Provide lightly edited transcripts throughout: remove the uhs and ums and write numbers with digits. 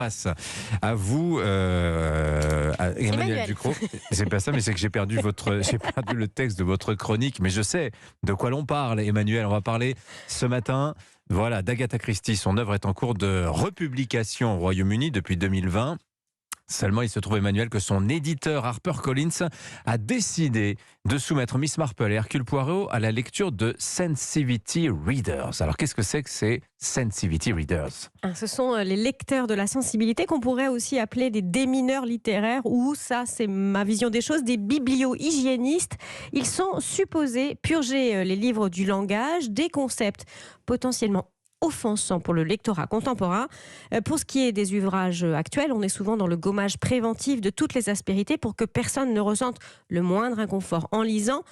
Grâce à vous, à Emmanuel Ducrot. C'est pas ça, mais c'est que j'ai perdu le texte de votre chronique. Mais je sais de quoi l'on parle, Emmanuel. On va parler ce matin, voilà, d'Agatha Christie. Son œuvre est en cours de republication au Royaume-Uni depuis 2020. Seulement, il se trouve, Emmanuel, que son éditeur HarperCollins a décidé de soumettre Miss Marple et Hercule Poirot à la lecture de Sensitivity Readers. Alors, qu'est-ce que c'est que ces Sensitivity Readers ? Ce sont les lecteurs de la sensibilité qu'on pourrait aussi appeler des démineurs littéraires ou, ça c'est ma vision des choses, des biblio-hygiénistes. Ils sont supposés purger les livres du langage, des concepts potentiellement offensant pour le lectorat contemporain. Pour ce qui est des ouvrages actuels, on est souvent dans le gommage préventif de toutes les aspérités pour que personne ne ressente le moindre inconfort en lisant.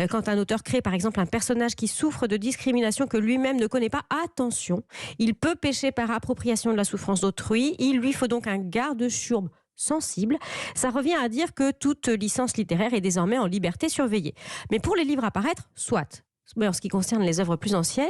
Quand un auteur crée par exemple un personnage qui souffre de discrimination que lui-même ne connaît pas, attention, il peut pécher par appropriation de la souffrance d'autrui. Il lui faut donc un garde-chourbe sensible. Ça revient à dire que toute licence littéraire est désormais en liberté surveillée. Mais pour les livres à paraître, soit. Mais en ce qui concerne les œuvres plus anciennes,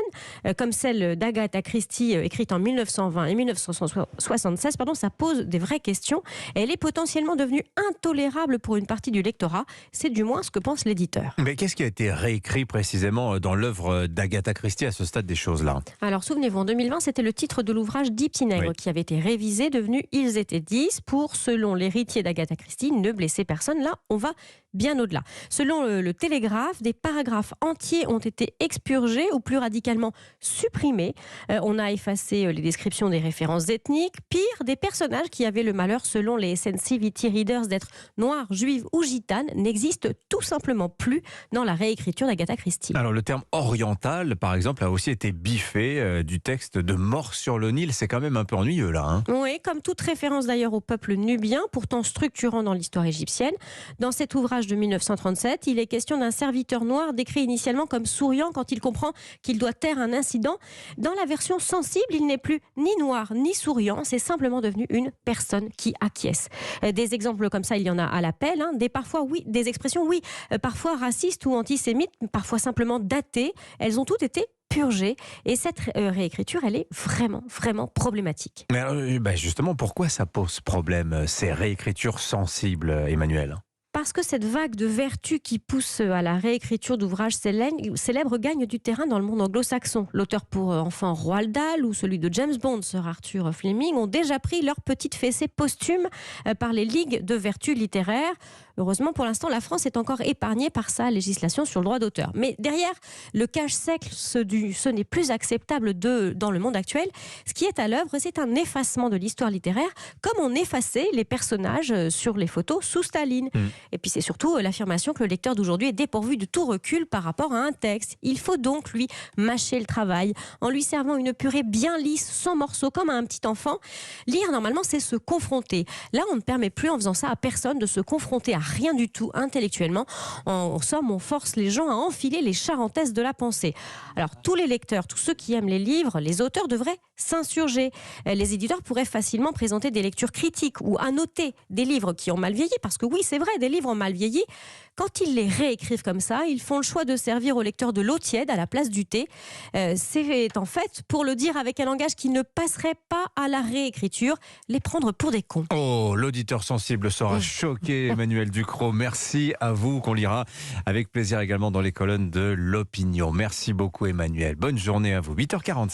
comme celle d'Agatha Christie, écrite en 1920 et 1976, ça pose des vraies questions. Elle est potentiellement devenue intolérable pour une partie du lectorat. C'est du moins ce que pense l'éditeur. Mais qu'est-ce qui a été réécrit précisément dans l'œuvre d'Agatha Christie à ce stade des choses-là ? Alors, souvenez-vous, en 2020, c'était le titre de l'ouvrage 10 petits nègres qui avait été révisé, devenu Ils étaient 10 pour, selon l'héritier d'Agatha Christie, ne blesser personne. Là, on va bien au-delà. Selon le Télégraphe, des paragraphes entiers ont été expurgés ou plus radicalement supprimés. On a effacé les descriptions des références ethniques. Pire, des personnages qui avaient le malheur, selon les Sensitivity Readers, d'être noirs, juives ou gitanes n'existent tout simplement plus dans la réécriture d'Agatha Christie. Alors le terme oriental, par exemple, a aussi été biffé du texte de Mort sur le Nil. C'est quand même un peu ennuyeux là. Hein. Oui, comme toute référence d'ailleurs au peuple nubien, pourtant structurant dans l'histoire égyptienne. Dans cet ouvrage de 1937, il est question d'un serviteur noir décrit initialement comme souriant quand il comprend qu'il doit taire un incident. Dans la version sensible, il n'est plus ni noir ni souriant, c'est simplement devenu une personne qui acquiesce. Des exemples comme ça, il y en a à l'appel, des expressions, parfois racistes ou antisémites, parfois simplement datées. Elles ont toutes été purgée. Et cette réécriture, elle est vraiment, vraiment problématique. Mais alors, justement, pourquoi ça pose problème, ces réécritures sensibles, Emmanuel ? Parce que cette vague de vertu qui pousse à la réécriture d'ouvrages célèbres gagne du terrain dans le monde anglo-saxon. L'auteur pour enfants Roald Dahl ou celui de James Bond, Sir Arthur Fleming, ont déjà pris leur petite fessée posthume par les ligues de vertu littéraires. Heureusement, pour l'instant, la France est encore épargnée par sa législation sur le droit d'auteur. Mais derrière le cache-secle, ce n'est plus acceptable dans le monde actuel. Ce qui est à l'œuvre, c'est un effacement de l'histoire littéraire, comme on effaçait les personnages sur les photos sous Staline. Et puis c'est surtout l'affirmation que le lecteur d'aujourd'hui est dépourvu de tout recul par rapport à un texte. Il faut donc lui mâcher le travail en lui servant une purée bien lisse, sans morceaux, comme à un petit enfant. Lire, normalement, c'est se confronter. Là, on ne permet plus, en faisant ça, à personne de se confronter à rien du tout intellectuellement. En somme, on force les gens à enfiler les charentaises de la pensée. Alors, tous les lecteurs, tous ceux qui aiment les livres, les auteurs devraient s'insurger. Les éditeurs pourraient facilement présenter des lectures critiques ou annoter des livres qui ont mal vieilli, parce que oui, c'est vrai, des livres ont mal vieilli. Quand ils les réécrivent comme ça, ils font le choix de servir au lecteur de l'eau tiède à la place du thé. C'est en fait, pour le dire avec un langage qui ne passerait pas à la réécriture, les prendre pour des cons. Oh, l'auditeur sensible sera choqué, Emmanuel Ducrot. Merci à vous, qu'on lira avec plaisir également dans les colonnes de l'opinion. Merci beaucoup, Emmanuel. Bonne journée à vous. 8h40.